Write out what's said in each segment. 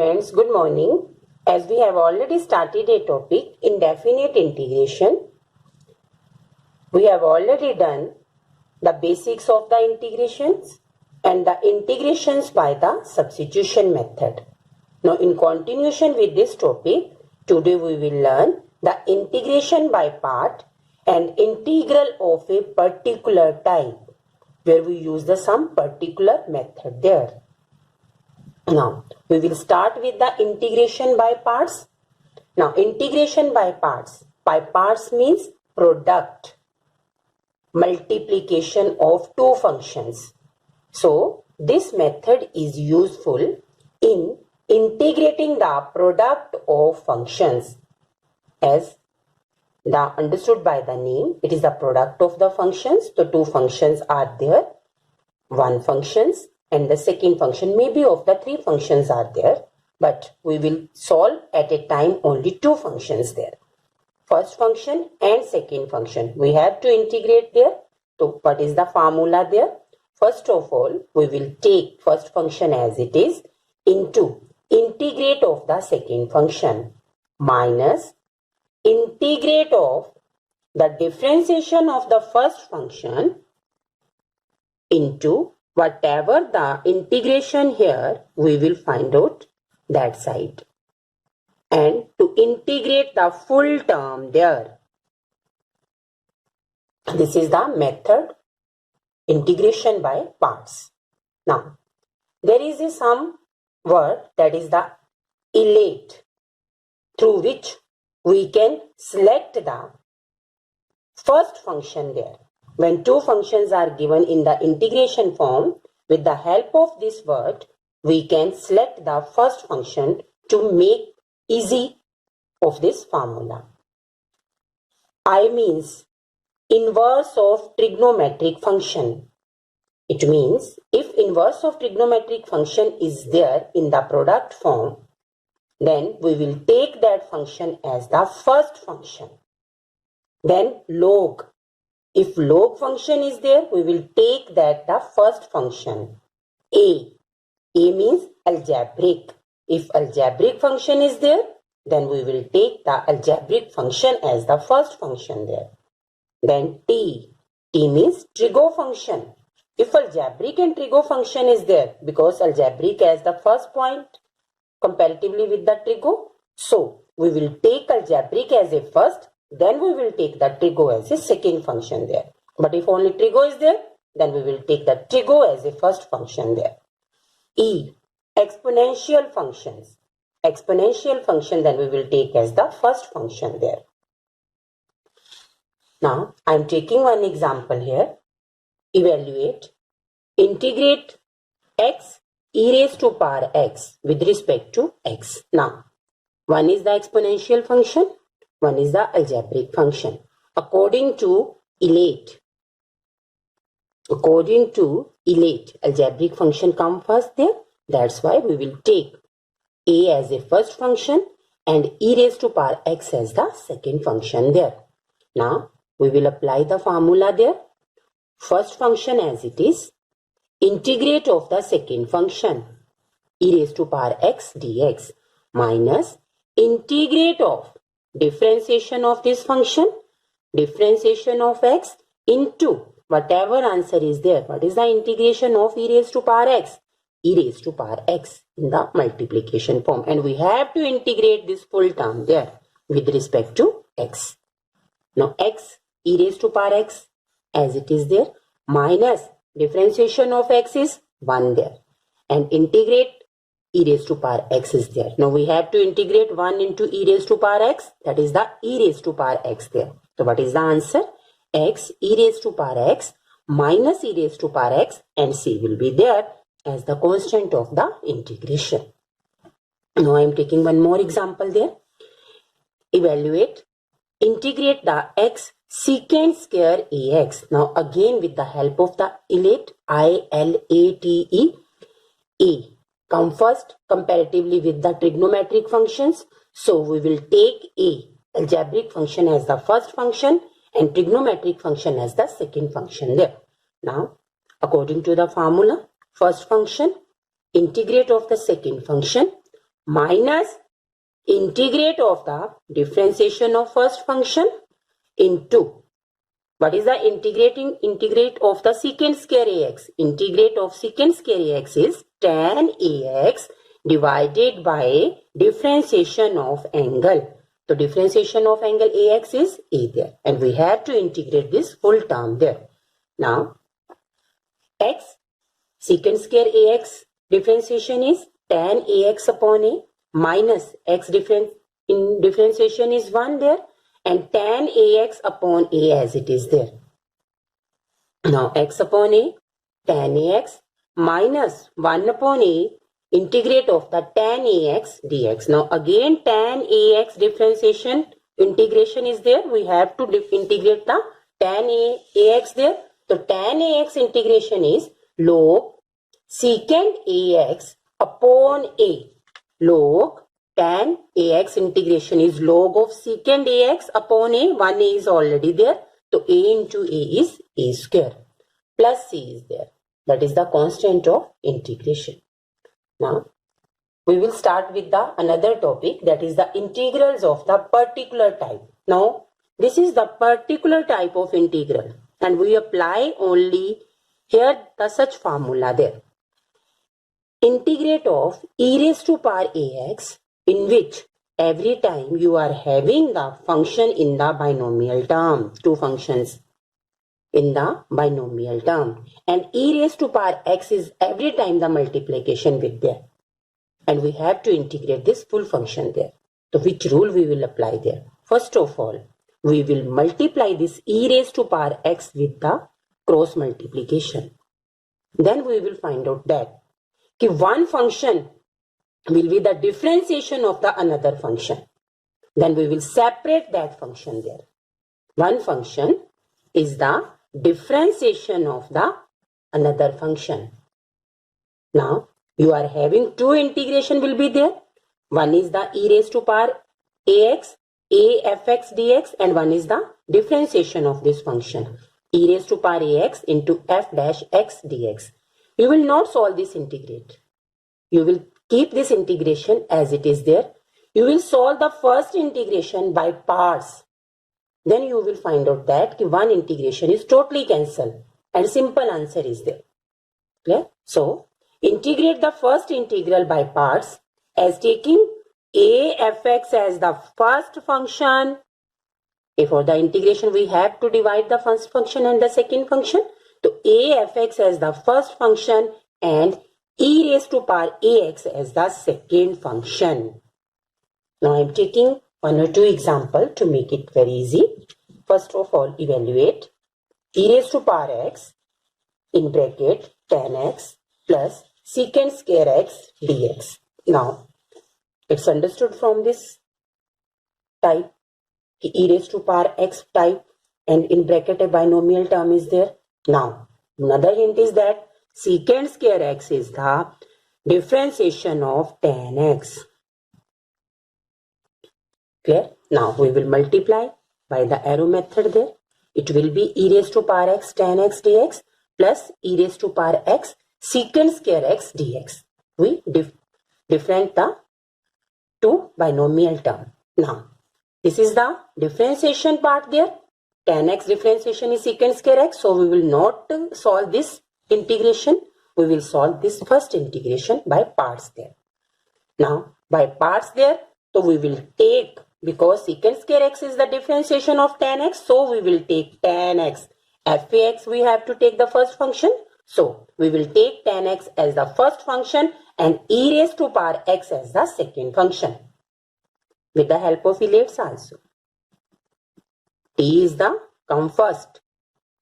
students, good morning. As we have already started a topic, indefinite integration, we have already done the basics of the integrations and the integrations by the substitution method. Now, in continuation with this topic, today we will learn the integration by part and integral of a particular type, where we use some particular method there. Now, we will start with the integration by parts. Now, integration by parts. By parts means product, multiplication of two functions. So, this method is useful in integrating the product of functions. As understood by the name, it is the product of the functions. So, two functions are there. One functions and the second function, maybe of the three functions are there, but we will solve at a time only two functions there. First function and second function, we have to integrate there. So what is the formula there? First of all, we will take first function as it is into integrate of the second function minus integrate of the differentiation of the first function into whatever the integration here, we will find out that side. And to integrate the full term there. This is the method integration by parts. Now, there is some word that is the elate, through which we can select the first function there. When two functions are given in the integration form, with the help of this word, we can select the first function to make easy of this formula. I means inverse of trigonometric function. It means if inverse of trigonometric function is there in the product form, then we will take that function as the first function. Then log. If log function is there, we will take that the first function. A means algebraic. If algebraic function is there, then we will take the algebraic function as the first function there. Then T means trigo function. If algebraic and trigo function is there, because algebraic as the first point comparatively with the trigo, so we will take algebraic as a first, then we will take the trigo as a second function there. But if only trigo is there, then we will take the trigo as a first function there. E, exponential functions. Exponential function then we will take as the first function there. Now, I am taking one example here. Evaluate, integrate x e raised to power x with respect to x. Now, one is the exponential function, one is the algebraic function. According to elate, algebraic function come first there. That's why we will take a as a first function and e raised to power x as the second function there. Now, we will apply the formula there. First function as it is, integrate of the second function, e raised to power x dx, minus integrate of differentiation of this function, differentiation of x into whatever answer is there. What is the integration of e raised to power x? E raised to power x in the multiplication form. And we have to integrate this full term there with respect to x. Now x e raised to power x as it is there, minus differentiation of x is 1 there. And integrate e raised to power x is there. Now we have to integrate 1 into e raised to power x. That is the e raised to power x there. So what is the answer? X e raised to power x minus e raised to power x, and c will be there as the constant of the integration. Now I am taking one more example there. Evaluate, integrate the x secant square ax. Now again with the help of the elate, I-L-A-T-E, a come first comparatively with the trigonometric functions. So we will take a algebraic function as the first function and trigonometric function as the second function there. Now, according to the formula, first function, integrate of the second function, minus integrate of the differentiation of first function into, what is the integrate of the secant square ax? Integrate of secant square ax is tan ax divided by differentiation of angle. So differentiation of angle ax is a there, and we have to integrate this full term there. Now x secant square ax differentiation is tan ax upon a minus x differentiation is 1 there, and tan ax upon a as it is there. Now x upon a tan ax minus 1 upon a integrate of the tan ax dx. Now again tan ax differentiation integration is there. We have to integrate the tan ax there. So tan ax integration is log secant ax upon a. Log tan ax integration is log of secant ax upon a. 1 a is already there. So a into a is a square. Plus c is there. That is the constant of integration. Now, we will start with the another topic, that is the integrals of the particular type. Now, this is the particular type of integral, and we apply only here the such formula there. Integrate of e raised to power ax, in which every time you are having the function in the binomial term, two functions in the binomial term, and e raised to power x is every time the multiplication with there, and we have to integrate this full function there. So which rule we will apply there? First of all, we will multiply this e raised to power x with the cross multiplication. Then we will find out that one function will be the differentiation of the another function. Then we will separate that function there. One function is the differentiation of the another function. Now you are having two integration will be there. One is the e raised to power ax, a fx dx, and one is the differentiation of this function, e raised to power ax into f dash x dx. You will not solve this integrate. You will keep this integration as it is there. You will solve the first integration by parts. Then you will find out that one integration is totally cancelled and simple answer is there. Okay? So, integrate the first integral by parts as taking a fx as the first function. For the integration we have to divide the first function and the second function. So, a fx as the first function and e raised to power ax as the second function. Now I am taking one or two examples to make it very easy. First of all, evaluate e raised to power x in bracket tan x plus secant square x dx. Now it's understood from this type, e raised to power x type, and in bracket a binomial term is there. Now another hint is that secant square x is the differentiation of tan x. Clear? Now we will multiply by the arrow method there. It will be e raised to power x tan x dx plus e raised to power x secant square x dx. We different the two binomial term. Now this is the differentiation part there. Tan x differentiation is secant square x, so we will not solve this integration. We will solve this first integration by parts there. Now by parts there, so we will take, because secant square x is the differentiation of tan x, so we will take tan x. Fx we have to take the first function, so we will take tan x as the first function and e raised to power x as the second function with the help of elates also. T is the come first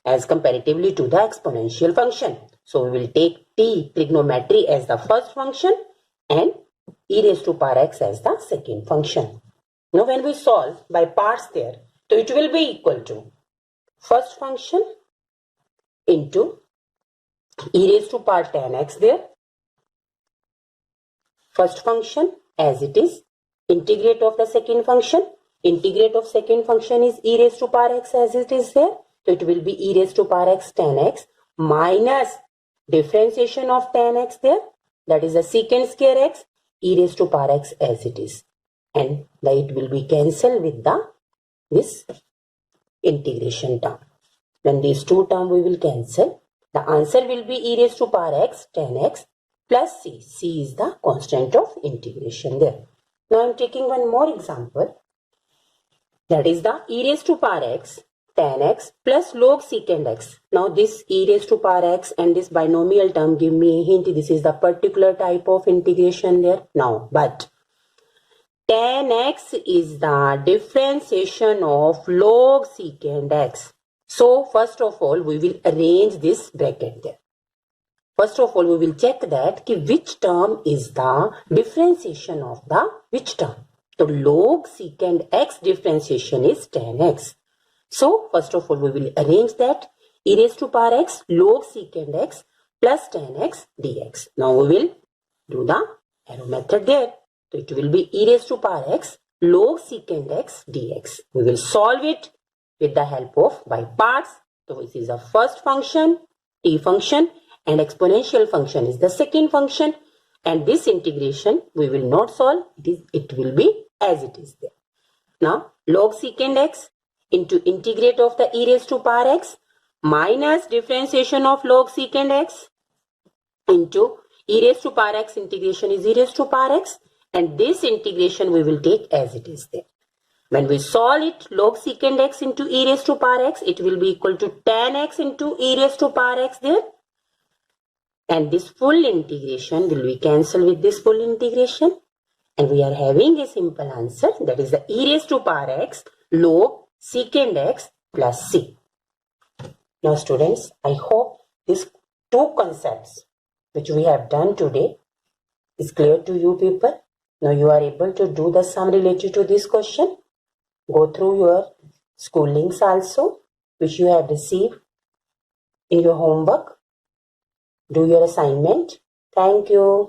as comparatively to the exponential function. So we will take t trigonometry as the first function and e raised to power x as the second function. Now when we solve by parts there, so it will be equal to first function into e raised to power tan x there. First function as it is, integrate of the second function. Integrate of second function is e raised to power x as it is there. So it will be e raised to power x tan x minus differentiation of tan x there. That is the secant square x e raised to power x as it is, and it will be cancelled with this integration term. When these two terms we will cancel, the answer will be e raised to power x tan x plus c. C is the constant of integration there. Now I am taking one more example. That is the e raised to power x tan x plus log secant x. Now this e raised to power x and this binomial term give me a hint. This is the particular type of integration there. Now, but tan x is the differentiation of log secant x. So first of all, we will arrange this bracket there. First of all, we will check that which term is the differentiation of the which term. So log secant x differentiation is tan x. So first of all, we will arrange that e raised to power x log secant x plus tan x dx. Now we will do the arrow method there. So it will be e raised to power x log secant x dx. We will solve it with the help of by parts. So this is the first function, t function, and exponential function is the second function. And this integration we will not solve. It will be as it is there. Now log secant x into integrate of the e raised to power x minus differentiation of log secant x into e raised to power x integration is e raised to power x, and this integration we will take as it is there. When we solve it, log secant x into e raised to power x, it will be equal to tan x into e raised to power x there. And this full integration will be cancelled with this full integration. And we are having a simple answer, that is the e raised to power x log secant x plus c. Now students, I hope these two concepts which we have done today is clear to you people. Now you are able to do the sum related to this question. Go through your school links also which you have received in your homework. Do your assignment. Thank you.